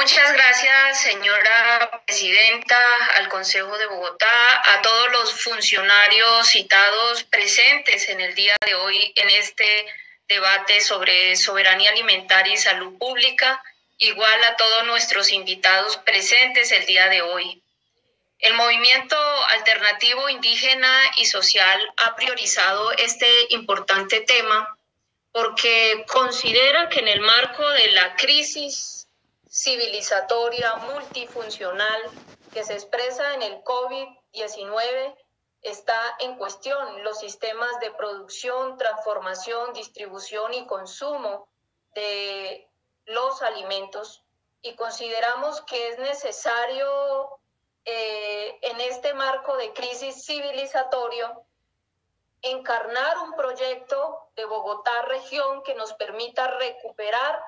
Muchas gracias, señora presidenta, al Consejo de Bogotá, a todos los funcionarios citados presentes en el día de hoy en este debate sobre soberanía alimentaria y salud pública, igual a todos nuestros invitados presentes el día de hoy. El movimiento alternativo indígena y social ha priorizado este importante tema porque considera que en el marco de la crisis civilizatoria multifuncional que se expresa en el COVID-19 está en cuestión los sistemas de producción, transformación, distribución y consumo de los alimentos, y consideramos que es necesario en este marco de crisis civilizatorio encarnar un proyecto de Bogotá región que nos permita recuperar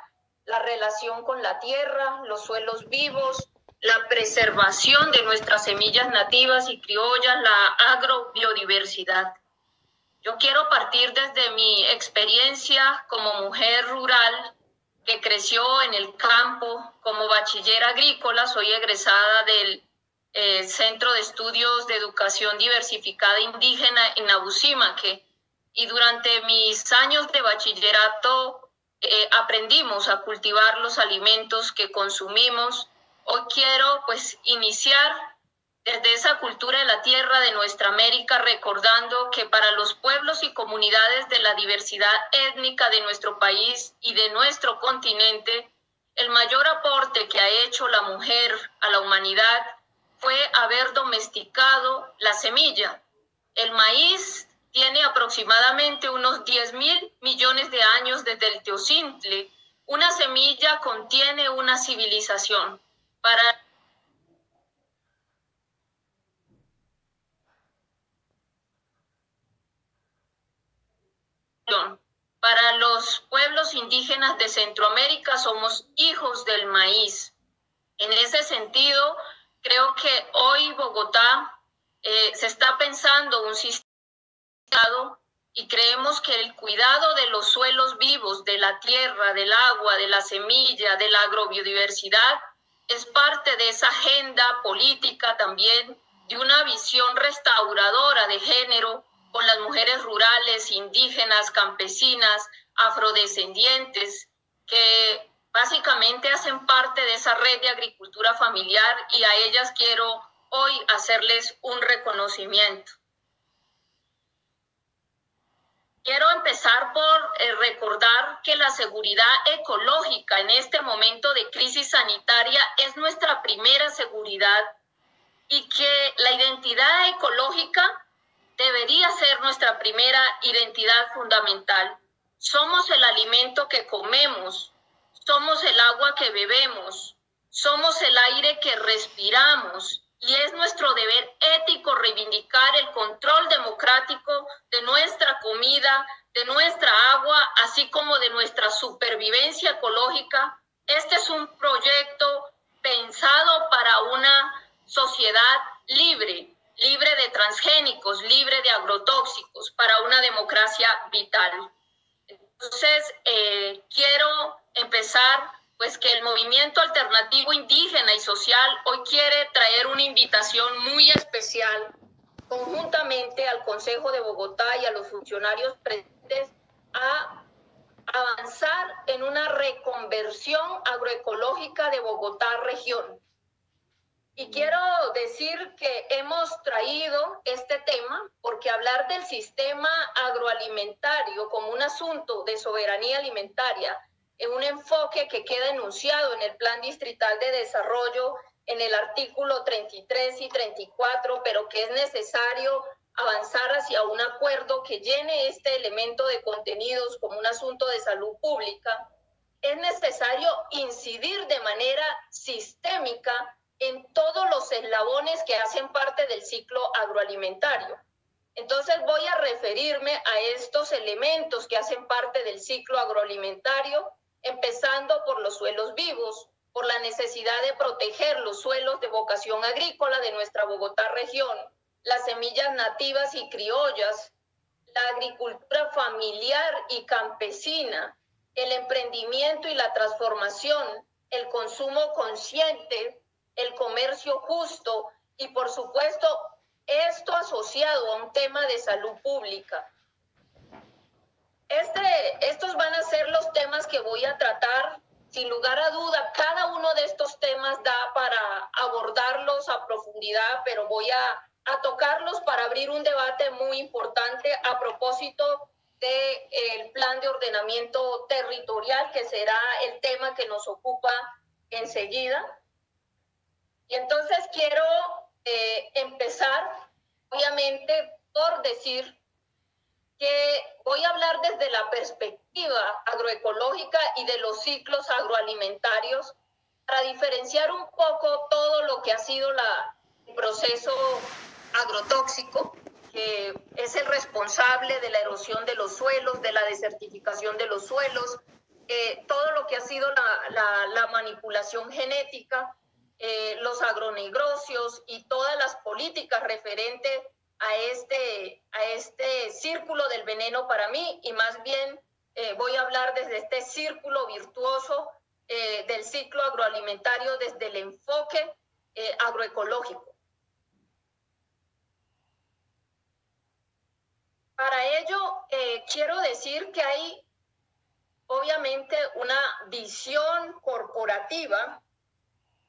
la relación con la tierra, los suelos vivos, la preservación de nuestras semillas nativas y criollas, la agrobiodiversidad. Yo quiero partir desde mi experiencia como mujer rural que creció en el campo como bachiller agrícola. Soy egresada del Centro de Estudios de Educación Diversificada Indígena en Abusimaque, y durante mis años de bachillerato aprendimos a cultivar los alimentos que consumimos. Hoy quiero iniciar desde esa cultura de la tierra de nuestra América, recordando que para los pueblos y comunidades de la diversidad étnica de nuestro país y de nuestro continente, el mayor aporte que ha hecho la mujer a la humanidad fue haber domesticado la semilla. El maíz tiene aproximadamente unos 10.000 millones de años desde el Teocintle. Una semilla contiene una civilización. Para los pueblos indígenas de Centroamérica somos hijos del maíz. En ese sentido, creo que hoy Bogotá se está pensando un sistema y creemos que el cuidado de los suelos vivos, de la tierra, del agua, de la semilla, de la agrobiodiversidad, es parte de esa agenda política también, de una visión restauradora de género con las mujeres rurales, indígenas, campesinas, afrodescendientes, que básicamente hacen parte de esa red de agricultura familiar, y a ellas quiero hoy hacerles un reconocimiento. Quiero empezar por recordar que la seguridad ecológica en este momento de crisis sanitaria es nuestra primera seguridad, y que la identidad ecológica debería ser nuestra primera identidad fundamental. Somos el alimento que comemos, somos el agua que bebemos, somos el aire que respiramos, y es nuestro deber ético reivindicar el control democrático de nuestra comida, de nuestra agua, así como de nuestra supervivencia ecológica. Este es un proyecto pensado para una sociedad libre de transgénicos, libre de agrotóxicos, para una democracia vital. Entonces, quiero empezar que el movimiento alternativo indígena y social hoy quiere traer una invitación muy especial conjuntamente al Consejo de Bogotá y a los funcionarios presentes a avanzar en una reconversión agroecológica de Bogotá región. Y quiero decir que hemos traído este tema porque hablar del sistema agroalimentario como un asunto de soberanía alimentaria, en un enfoque que queda enunciado en el Plan Distrital de Desarrollo en el artículo 33 y 34, pero que es necesario avanzar hacia un acuerdo que llene este elemento de contenidos como un asunto de salud pública, es necesario incidir de manera sistémica en todos los eslabones que hacen parte del ciclo agroalimentario. Entonces voy a referirme a estos elementos que hacen parte del ciclo agroalimentario, empezando por los suelos vivos, por la necesidad de proteger los suelos de vocación agrícola de nuestra Bogotá región, las semillas nativas y criollas, la agricultura familiar y campesina, el emprendimiento y la transformación, el consumo consciente, el comercio justo y, por supuesto, esto asociado a un tema de salud pública. Estos van a ser los temas que voy a tratar. Sin lugar a duda, cada uno de estos temas da para abordarlos a profundidad, pero voy a tocarlos para abrir un debate muy importante a propósito del plan de ordenamiento territorial, que será el tema que nos ocupa enseguida. Y entonces quiero empezar, obviamente, por decir que voy a hablar desde la perspectiva agroecológica y de los ciclos agroalimentarios para diferenciar un poco todo lo que ha sido el proceso agrotóxico, que es el responsable de la erosión de los suelos, de la desertificación de los suelos, todo lo que ha sido la manipulación genética, los agronegocios y todas las políticas referentes a este círculo del veneno para mí, y más bien voy a hablar desde este círculo virtuoso del ciclo agroalimentario desde el enfoque agroecológico. Para ello, quiero decir que hay obviamente una visión corporativa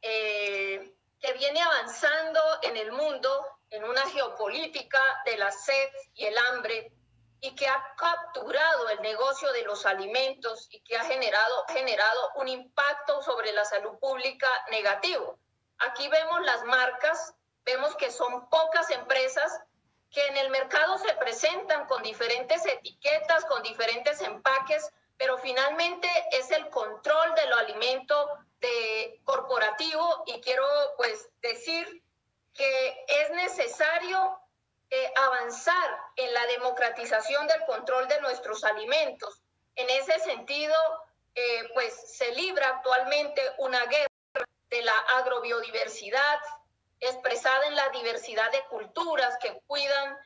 que viene avanzando en el mundo en una geopolítica de la sed y el hambre, y que ha capturado el negocio de los alimentos y que ha generado un impacto sobre la salud pública negativo. Aquí vemos las marcas, vemos que son pocas empresas que en el mercado se presentan con diferentes etiquetas, con diferentes empaques, pero finalmente es el control de los alimentos corporativo, y quiero pues decir que es necesario avanzar en la democratización del control de nuestros alimentos. En ese sentido, pues se libra actualmente una guerra de la agrobiodiversidad, expresada en la diversidad de culturas que cuidan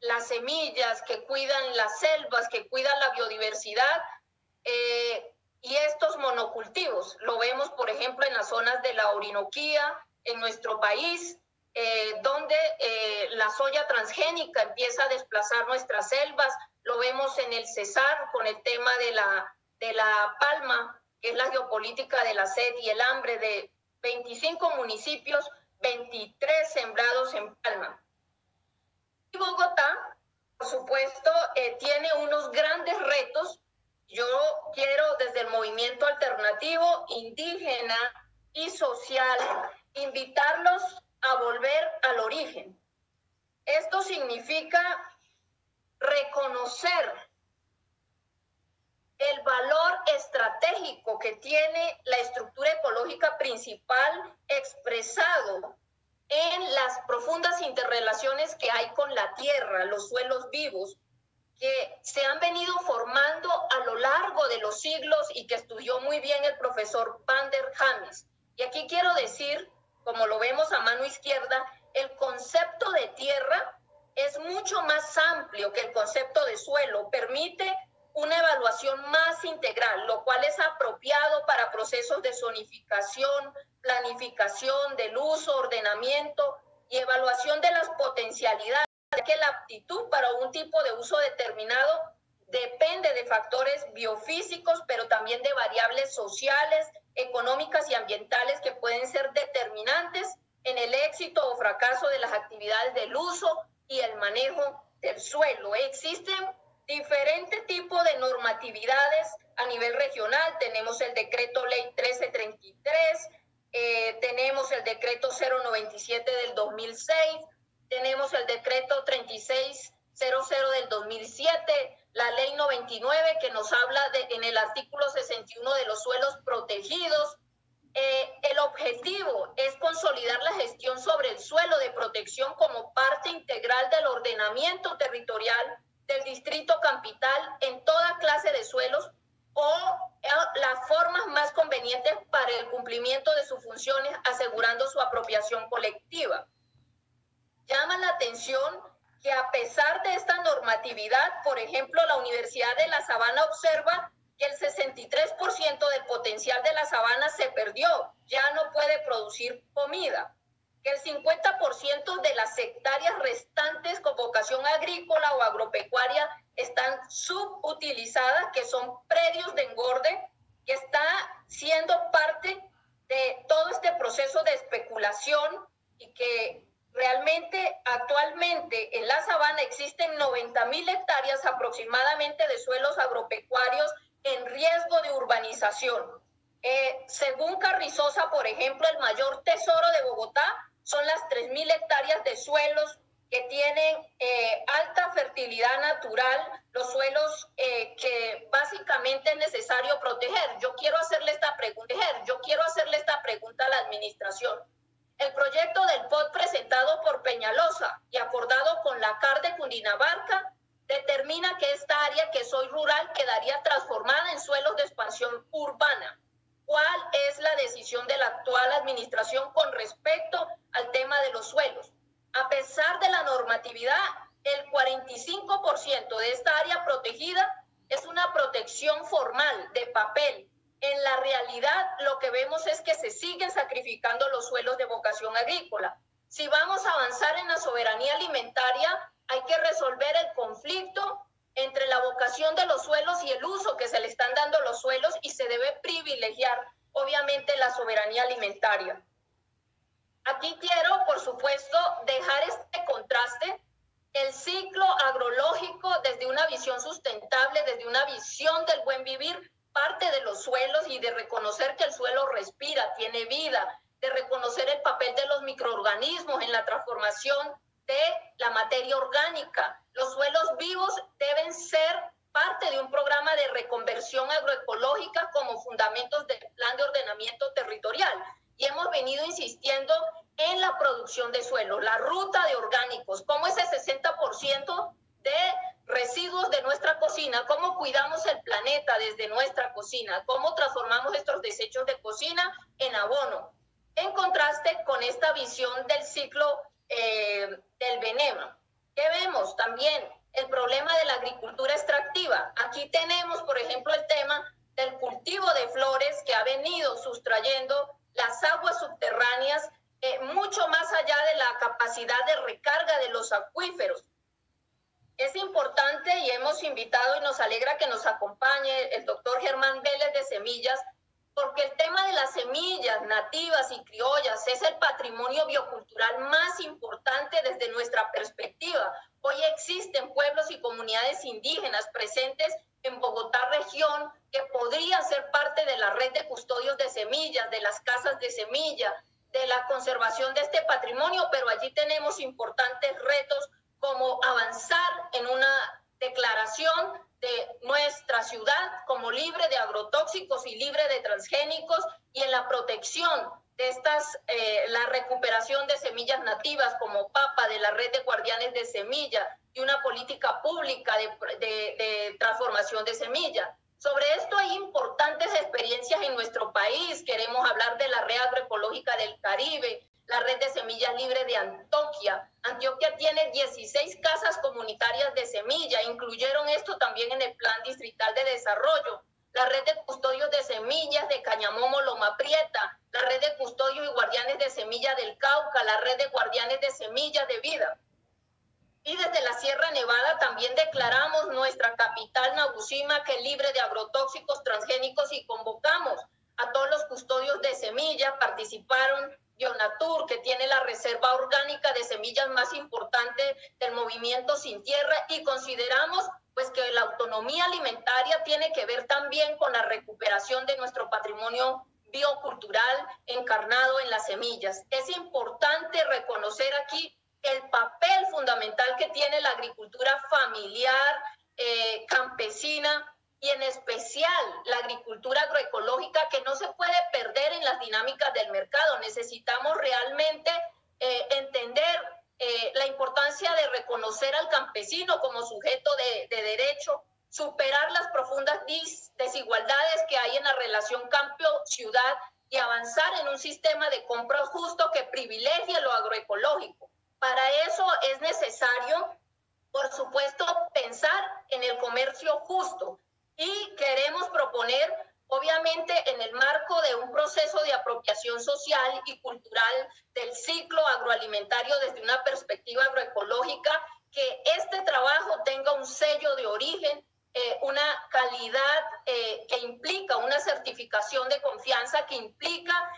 las semillas, que cuidan las selvas, que cuidan la biodiversidad, y estos monocultivos. Lo vemos, por ejemplo, en las zonas de la Orinoquía, en nuestro país, donde la soya transgénica empieza a desplazar nuestras selvas. Lo vemos en el Cesar con el tema de la palma, que es la geopolítica de la sed y el hambre, de 25 municipios, 23 sembrados en palma. Y Bogotá, por supuesto, tiene unos grandes retos. Yo quiero, desde el movimiento alternativo, indígena y social, invitarlos a volver al origen. Esto significa reconocer el valor estratégico que tiene la estructura ecológica principal expresado en las profundas interrelaciones que hay con la tierra, los suelos vivos, que se han venido formando a lo largo de los siglos y que estudió muy bien el profesor Van der James. Y aquí quiero decir, como lo vemos a mano izquierda, el concepto de tierra es mucho más amplio que el concepto de suelo, permite una evaluación más integral, lo cual es apropiado para procesos de zonificación, planificación del uso, ordenamiento y evaluación de las potencialidades, ya que la aptitud para un tipo de uso determinado depende de factores biofísicos, pero también de variables sociales, económicas y ambientales que pueden ser determinantes en el éxito o fracaso de las actividades del uso y el manejo del suelo. Existen diferentes tipos de normatividades a nivel regional. Tenemos el decreto ley 1333, tenemos el decreto 097 del 2006, tenemos el decreto 3600 del 2007, la ley 99 que nos habla en el artículo 61 de los suelos protegidos. El objetivo es consolidar la gestión sobre el suelo de protección como parte integral del ordenamiento territorial del distrito capital en toda clase de suelos o las formas más convenientes para el cumplimiento de sus funciones, asegurando su apropiación colectiva. Llama la atención que a pesar de esta normatividad, por ejemplo, la Universidad de La Sabana observa que el 63% del potencial de la sabana se perdió, ya no puede producir comida, que el 50% de las hectáreas restantes con vocación agrícola o agropecuaria están subutilizadas, que son predios de engorde, que está siendo parte de todo este proceso de especulación y que realmente actualmente en la sabana existen 90.000 hectáreas aproximadamente de suelos agropecuarios en riesgo de urbanización. Según Carrizosa, por ejemplo, el mayor tesoro de Bogotá son las 3.000 hectáreas de suelos que tienen alta fertilidad natural, los suelos que básicamente es necesario proteger. Yo quiero hacerle esta pregunta a la administración. El proyecto del POT presentado por Peñalosa y acordado con la CAR de Cundinamarca determina que esta área que soy rural quedaría transformada en suelos de expansión urbana. ¿Cuál es la decisión de la actual administración con respecto al tema de los suelos? A pesar de la normatividad, el 45% de esta área protegida es una protección formal de papel. En la realidad, lo que vemos es que se siguen sacrificando los suelos de vocación agrícola. Si vamos a avanzar en la soberanía alimentaria, hay que resolver el conflicto entre la vocación de los suelos y el uso que se le están dando los suelos, y se debe privilegiar, obviamente, la soberanía alimentaria. Aquí quiero, por supuesto, dejar este contraste, el ciclo agrológico desde una visión sustentable, desde una visión del buen vivir, parte de los suelos y de reconocer que el suelo respira, tiene vida, de reconocer el papel de los microorganismos en la transformación de la materia orgánica. Los suelos vivos deben ser parte de un programa de reconversión agroecológica como fundamentos del plan de ordenamiento territorial. Y hemos venido insistiendo en la producción de suelo, la ruta de orgánicos, cómo ese 60% de residuos de nuestra cocina, cómo cuidamos el planeta desde nuestra cocina, cómo transformamos estos desechos de cocina en abono, en contraste con esta visión del ciclo del veneno. ¿Qué vemos? También el problema de la agricultura extractiva. Aquí tenemos, por ejemplo, el tema del cultivo de flores que ha venido sustrayendo las aguas subterráneas mucho más allá de la capacidad de recarga de los acuíferos. Es importante, y hemos invitado y nos alegra que nos acompañe el doctor Germán Vélez de Semillas, porque el tema de las semillas nativas y criollas es el patrimonio biocultural más importante desde nuestra perspectiva. Hoy existen pueblos y comunidades indígenas presentes en Bogotá región que podrían ser parte de la red de custodios de semillas, de las casas de semilla, de la conservación de este patrimonio, pero allí tenemos importantes retos como avanzar en una declaración de nuestra ciudad como libre de agrotóxicos y libre de transgénicos, y en la protección de estas, la recuperación de semillas nativas como papa de la red de guardianes de semilla y una política pública de transformación de semilla. Sobre esto hay importantes experiencias en nuestro país. Queremos hablar de la red agroecológica del Caribe, la red de semillas libre de Antioquia. Antioquia tiene 16 casas comunitarias de semilla, incluyeron esto también en el Plan Distrital de Desarrollo. La red de custodios de semillas de Cañamomo, Loma Prieta, la red de custodios y guardianes de semilla del Cauca, la red de guardianes de semillas de vida. Y desde la Sierra Nevada también declaramos nuestra capital, Nagucima, que es libre de agrotóxicos, transgénicos, y convocamos a todos los custodios de semillas. Participaron Bionatur, que tiene la reserva orgánica de semillas más importante del movimiento Sin Tierra, y consideramos pues que la autonomía alimentaria tiene que ver también con la recuperación de nuestro patrimonio biocultural encarnado en las semillas. Es importante reconocer aquí el papel fundamental que tiene la agricultura familiar, campesina, y en especial la agricultura agroecológica, que no se puede perder en las dinámicas del mercado. Necesitamos realmente entender la importancia de reconocer al campesino como sujeto de derecho, superar las profundas desigualdades que hay en la relación campo-ciudad y avanzar en un sistema de compra justo que privilegie lo agroecológico. Para eso es necesario, por supuesto, pensar en el comercio justo. y queremos proponer, obviamente, en el marco de un proceso de apropiación social y cultural del ciclo agroalimentario desde una perspectiva agroecológica, que este trabajo tenga un sello de origen, una calidad que implica una certificación de confianza, que implica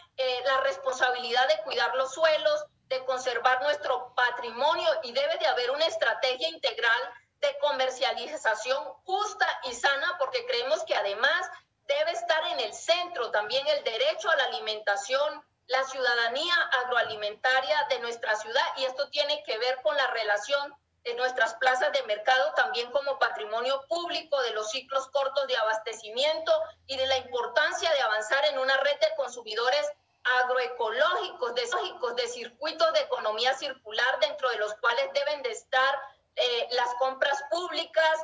la responsabilidad de cuidar los suelos, de conservar nuestro patrimonio, y debe de haber una estrategia integral de comercialización justa y sana, porque creemos que además debe estar en el centro también el derecho a la alimentación, la ciudadanía agroalimentaria de nuestra ciudad, y esto tiene que ver con la relación de nuestras plazas de mercado también como patrimonio público, de los ciclos cortos de abastecimiento y de la importancia de avanzar en una red de consumidores agroecológicos, de circuitos de economía circular, dentro de los cuales deben de estar las compras públicas,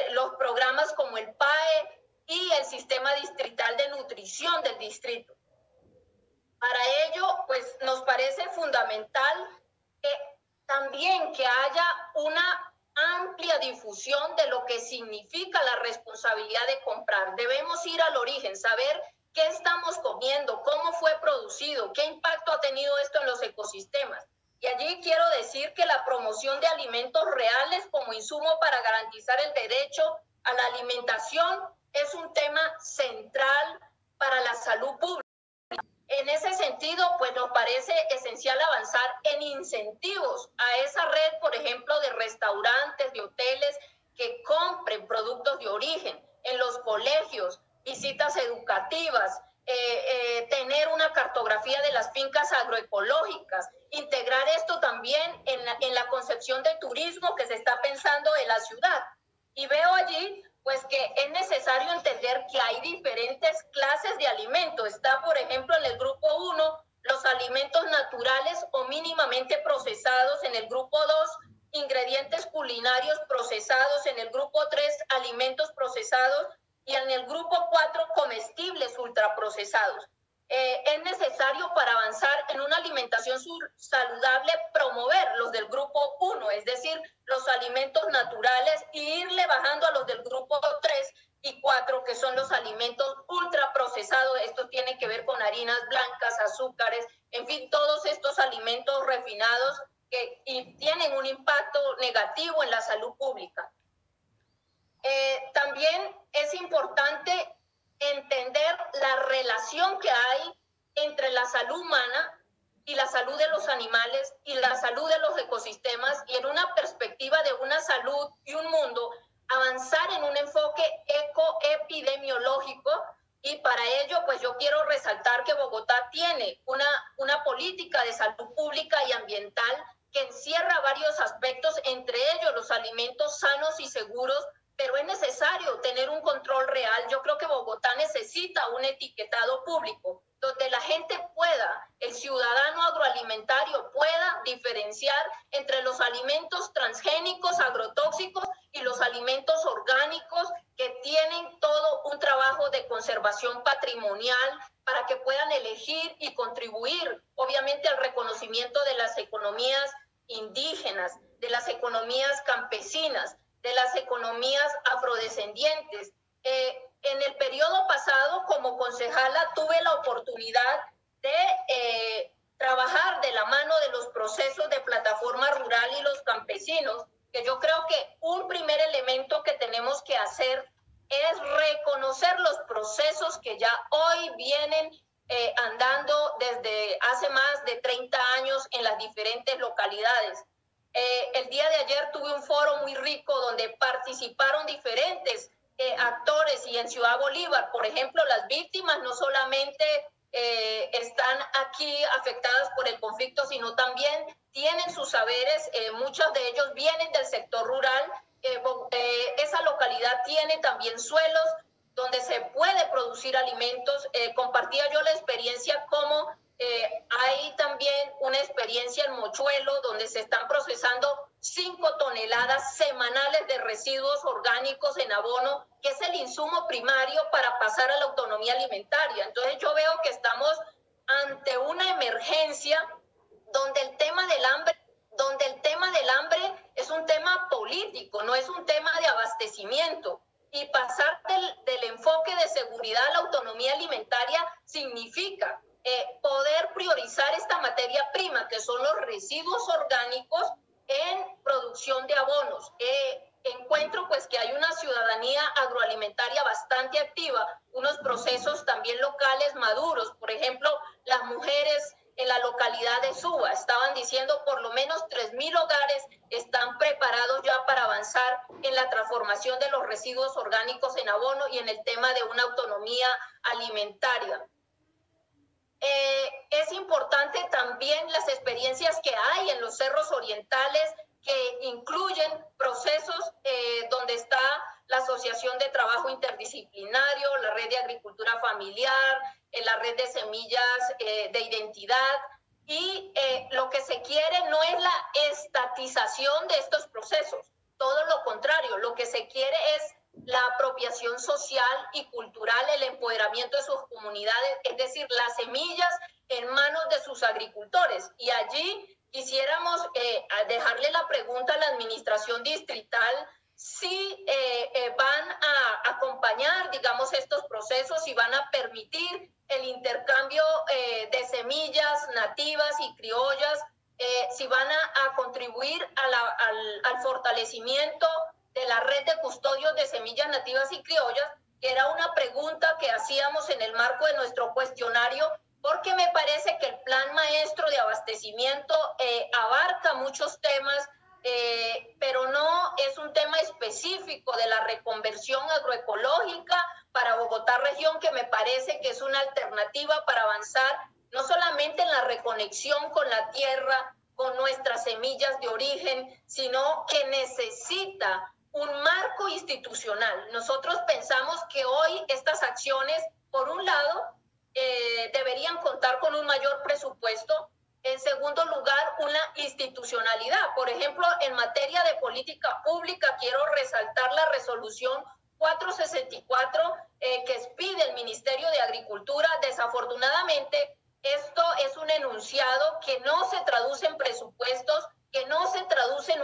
los programas como el PAE y el sistema distrital de nutrición del distrito. Para ello, pues nos parece fundamental también que haya una amplia difusión de lo que significa la responsabilidad de comprar. Debemos ir al origen, saber qué estamos comiendo, cómo fue producido, qué impacto ha tenido esto en los ecosistemas. Y allí quiero decir que la promoción de alimentos reales como insumo para garantizar el derecho a la alimentación es un tema central para la salud pública. En ese sentido, pues nos parece esencial avanzar en incentivos a esa red, por ejemplo, de restaurantes, de hoteles que compren productos de origen, en los colegios, visitas educativas, tener una cartografía de las fincas agroecológicas, integrar esto también en la concepción de turismo que se está pensando en la ciudad. Y veo allí pues que es necesario entender que hay diferentes clases de alimentos. Está, por ejemplo, en el grupo 1, los alimentos naturales o mínimamente procesados; en el grupo 2, ingredientes culinarios procesados; en el grupo 3, alimentos procesados; y en el grupo 4, comestibles ultraprocesados. Es necesario, para avanzar en una alimentación saludable, promover los del grupo 1, es decir, los alimentos naturales, e irle bajando a los del grupo 3 y 4, que son los alimentos ultraprocesados. Esto tiene que ver con harinas blancas, azúcares, en fin, todos estos alimentos refinados y tienen un impacto negativo en la salud pública. También es importante entender la relación que hay entre la salud humana y la salud de los animales y la salud de los ecosistemas, y en una perspectiva de una salud y un mundo, avanzar en un enfoque ecoepidemiológico. Y para ello, pues yo quiero resaltar que Bogotá tiene una política de salud pública y ambiental que encierra varios aspectos, entre ellos los alimentos sanos y seguros, pero es necesario tener un control real. Yo creo que Bogotá necesita un etiquetado público donde la gente pueda, el ciudadano agroalimentario pueda diferenciar entre los alimentos transgénicos, agrotóxicos, y los alimentos orgánicos, que tienen todo un trabajo de conservación patrimonial, para que puedan elegir y contribuir, obviamente, al reconocimiento de las economías indígenas, de las economías campesinas, de las economías afrodescendientes. En el periodo pasado, como concejala, tuve la oportunidad de trabajar de la mano de los procesos de plataforma rural y los campesinos, que yo creo que un primer elemento que tenemos que hacer es reconocer los procesos que ya hoy vienen andando desde hace más de 30 años en las diferentes localidades. El día de ayer tuve un foro muy rico donde participaron diferentes actores, y en Ciudad Bolívar, por ejemplo, las víctimas no solamente están aquí afectadas por el conflicto, sino también tienen sus saberes, muchos de ellos vienen del sector rural. Esa localidad tiene también suelos donde se puede producir alimentos. Compartía yo la experiencia como hay también una experiencia en Mochuelo, donde se están procesando 5 toneladas semanales de residuos orgánicos en abono, que es el insumo primario para pasar a la autonomía alimentaria. Entonces yo veo que estamos ante una emergencia donde el tema del hambre es un tema político, no es un tema de abastecimiento. Y pasar del enfoque de seguridad a la autonomía alimentaria significa poder priorizar esta materia prima, que son los residuos orgánicos, en producción de abonos. Encuentro pues que hay una ciudadanía agroalimentaria bastante activa, unos procesos también locales maduros. Por ejemplo, las mujeres en la localidad de Suba estaban diciendo por lo menos 3.000 hogares están preparados ya para avanzar en la transformación de los residuos orgánicos en abono y en el tema de una autonomía alimentaria. Es importante también las experiencias que hay en los cerros orientales, que incluyen procesos donde está la Asociación de Trabajo Interdisciplinario, la Red de Agricultura Familiar, la Red de Semillas de Identidad, y lo que se quiere no es la estatización de estos procesos, todo lo contrario, lo que se quiere es la apropiación social y cultural, el empoderamiento de sus comunidades, es decir, las semillas en manos de sus agricultores. Y allí quisiéramos dejarle la pregunta a la administración distrital si van a acompañar, digamos, estos procesos y van a permitir el intercambio de semillas nativas y criollas, si van a contribuir al fortalecimiento de la red de custodios de semillas nativas y criollas, que era una pregunta que hacíamos en el marco de nuestro cuestionario, porque me parece que el plan maestro de abastecimiento abarca muchos temas, pero no es un tema específico de la reconversión agroecológica para Bogotá región, que me parece que es una alternativa para avanzar no solamente en la reconexión con la tierra, con nuestras semillas de origen, sino que necesita un marco institucional. Nosotros pensamos que hoy estas acciones, por un lado, deberían contar con un mayor presupuesto. En segundo lugar, una institucionalidad. Por ejemplo, en materia de política pública, quiero resaltar la resolución 464 que expide el Ministerio de Agricultura. Desafortunadamente, esto es un enunciado que no se traduce en presupuestos, que no se traduce en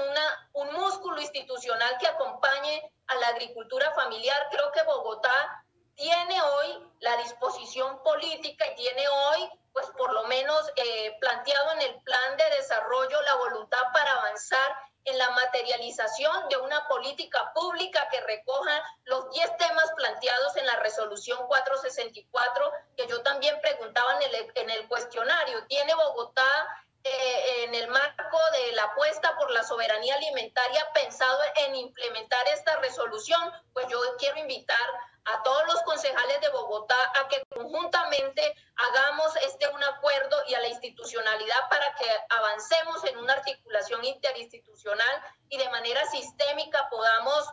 un músculo institucional que acompañe a la agricultura familiar. Creo que Bogotá tiene hoy la disposición política y tiene hoy, pues por lo menos planteado en el plan de desarrollo, la voluntad para avanzar en la materialización de una política pública que recoja los 10 temas planteados en la resolución 464, que yo también preguntaba en el cuestionario. ¿Tiene Bogotá en el marco de la apuesta por la soberanía alimentaria pensado en implementar esta resolución? Pues yo quiero invitar a todos los concejales de Bogotá a que conjuntamente hagamos un acuerdo y a la institucionalidad para que avancemos en una articulación interinstitucional y de manera sistémica podamos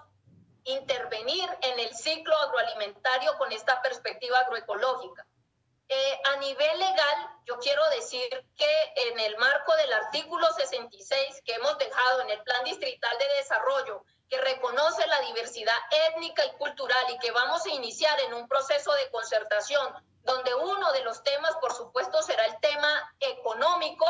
intervenir en el ciclo agroalimentario con esta perspectiva agroecológica. A nivel legal, yo quiero decir que en el marco del artículo 66 que hemos dejado en el Plan Distrital de Desarrollo, que reconoce la diversidad étnica y cultural y que vamos a iniciar en un proceso de concertación, donde uno de los temas, por supuesto, será el tema económico,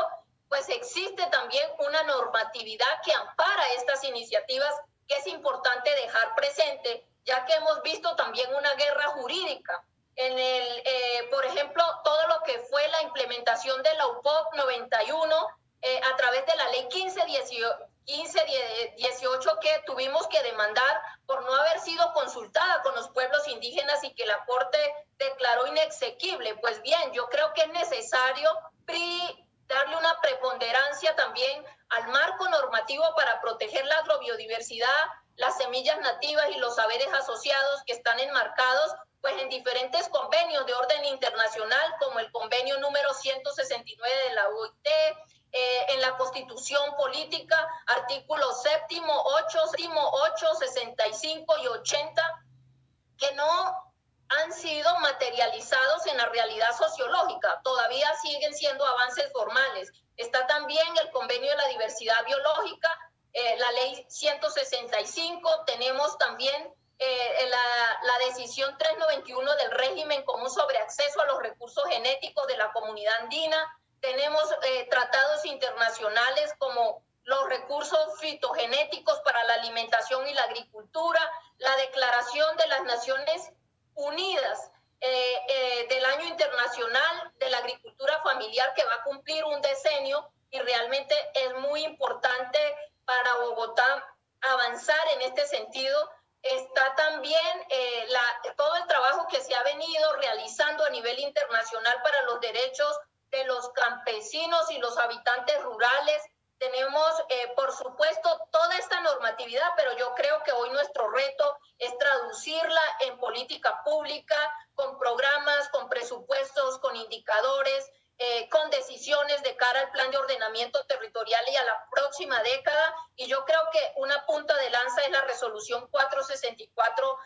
pues existe también una normatividad que ampara estas iniciativas, que es importante dejar presente, ya que hemos visto también una guerra jurídica. Por ejemplo, todo lo que fue la implementación de la UPOP 91 a través de la ley 1518 que tuvimos que demandar por no haber sido consultada con los pueblos indígenas y que la Corte declaró inexequible. Pues bien, yo creo que es necesario darle una preponderancia también al marco normativo para proteger la agrobiodiversidad, las semillas nativas y los saberes asociados que están enmarcados pues en diferentes convenios de orden internacional, como el convenio número 169 de la OIT, en la Constitución Política, artículos 7, 8, 65 y 80, que no han sido materializados en la realidad sociológica, todavía siguen siendo avances formales. Está también el convenio de la diversidad biológica, la ley 165, tenemos también la decisión 391 del régimen común sobre acceso a los recursos genéticos de la comunidad andina. Tenemos tratados internacionales como los recursos fitogenéticos para la alimentación y la agricultura, la Declaración de las Naciones Unidas del Año Internacional de la Agricultura Familiar, que va a cumplir un decenio, y realmente es muy importante para Bogotá avanzar en este sentido. Está también todo el trabajo que se ha venido realizando a nivel internacional para los derechos de los campesinos y los habitantes rurales. Tenemos, por supuesto, toda esta normatividad, pero yo creo que hoy nuestro reto es traducirla en política pública, con programas, con presupuestos, con indicadores, con decisiones de cara al plan de ordenamiento territorial y a la próxima década. Y yo creo que una punta de lanza es la resolución 464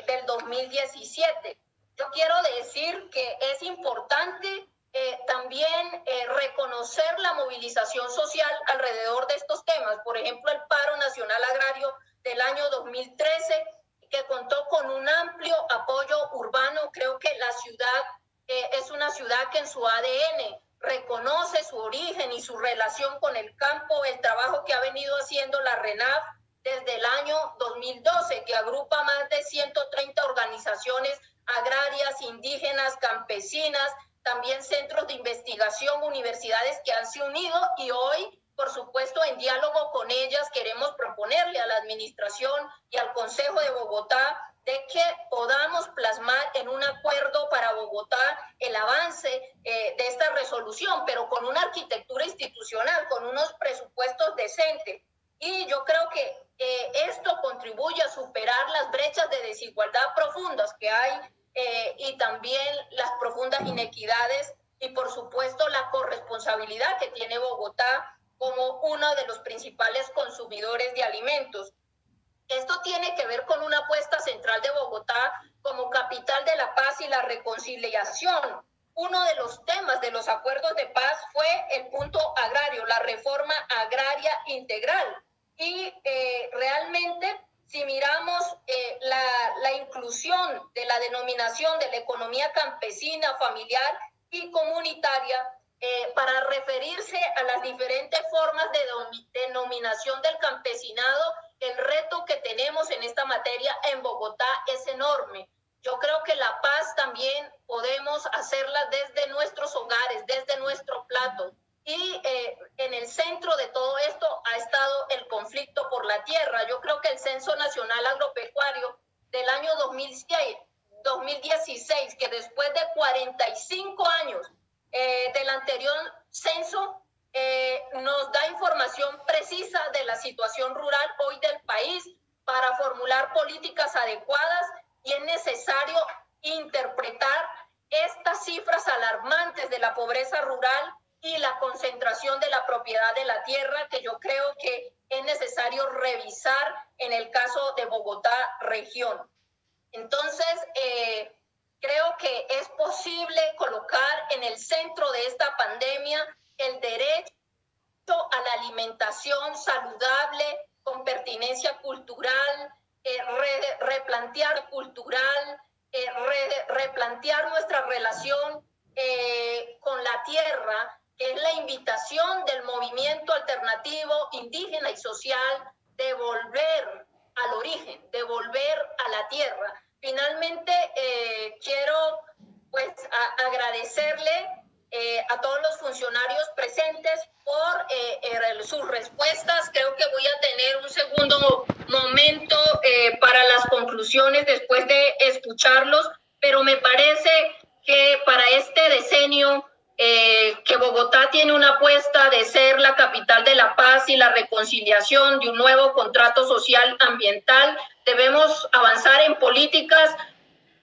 del 2017. Yo quiero decir que es importante también reconocer la movilización social alrededor de estos temas. Por ejemplo, el paro nacional agrario del año 2013, que contó con un amplio apoyo urbano. Creo que la ciudad es una ciudad que en su ADN reconoce su origen y su relación con el campo, el trabajo que ha venido haciendo la RENAV desde el año 2012, que agrupa más de 130 organizaciones agrarias, indígenas, campesinas, también centros de investigación, universidades que han se unido, y hoy, por supuesto, en diálogo con ellas queremos proponerle a la administración y al Consejo de Bogotá de que podamos plasmar en un acuerdo para Bogotá el avance de esta resolución, pero con una arquitectura institucional, con unos presupuestos decentes. Y yo creo que esto contribuye a superar las brechas de desigualdad profundas que hay y también las profundas inequidades y, por supuesto, la corresponsabilidad que tiene Bogotá como uno de los principales consumidores de alimentos. Esto tiene que ver con una apuesta central de Bogotá como capital de la paz y la reconciliación. Uno de los temas de los acuerdos de paz fue el punto agrario, la reforma agraria integral. Y realmente, si miramos la inclusión de la denominación de la economía campesina, familiar y comunitaria, para referirse a las diferentes formas de denominación del campesinado, el reto que tenemos en esta materia en Bogotá es enorme. Yo creo que la paz también podemos hacerla desde nuestros hogares, desde nuestro plato. Y en el centro de todo esto ha estado el conflicto por la tierra. Yo creo que el Censo Nacional Agropecuario del año 2016, que después de 45 años del anterior censo, nos da información precisa de la situación rural hoy del país para formular políticas adecuadas, y es necesario interpretar estas cifras alarmantes de la pobreza rural y la concentración de la propiedad de la tierra, que yo creo que es necesario revisar en el caso de Bogotá región. Entonces, creo que es posible colocar en el centro de esta pandemia el derecho a la alimentación saludable, con pertinencia cultural, replantear replantear nuestra relación con la tierra, que es la invitación del movimiento alternativo indígena y social de volver al origen, de volver a la tierra. Finalmente, quiero agradecerle a todos los funcionarios presentes por sus respuestas. Creo que voy a tener un segundo momento para las conclusiones después de escucharlos, pero me parece que para este decenio que Bogotá tiene una apuesta de ser la capital de la paz y la reconciliación, de un nuevo contrato social ambiental, debemos avanzar en políticas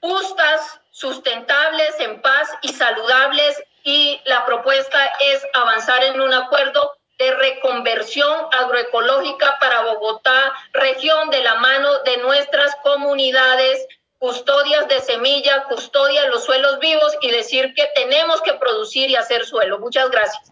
justas, sustentables, en paz y saludables, y la propuesta es avanzar en un acuerdo de reconversión agroecológica para Bogotá, región, de la mano de nuestras comunidades, custodias de semilla, custodia de los suelos vivos, y decir que tenemos que producir y hacer suelo. Muchas gracias.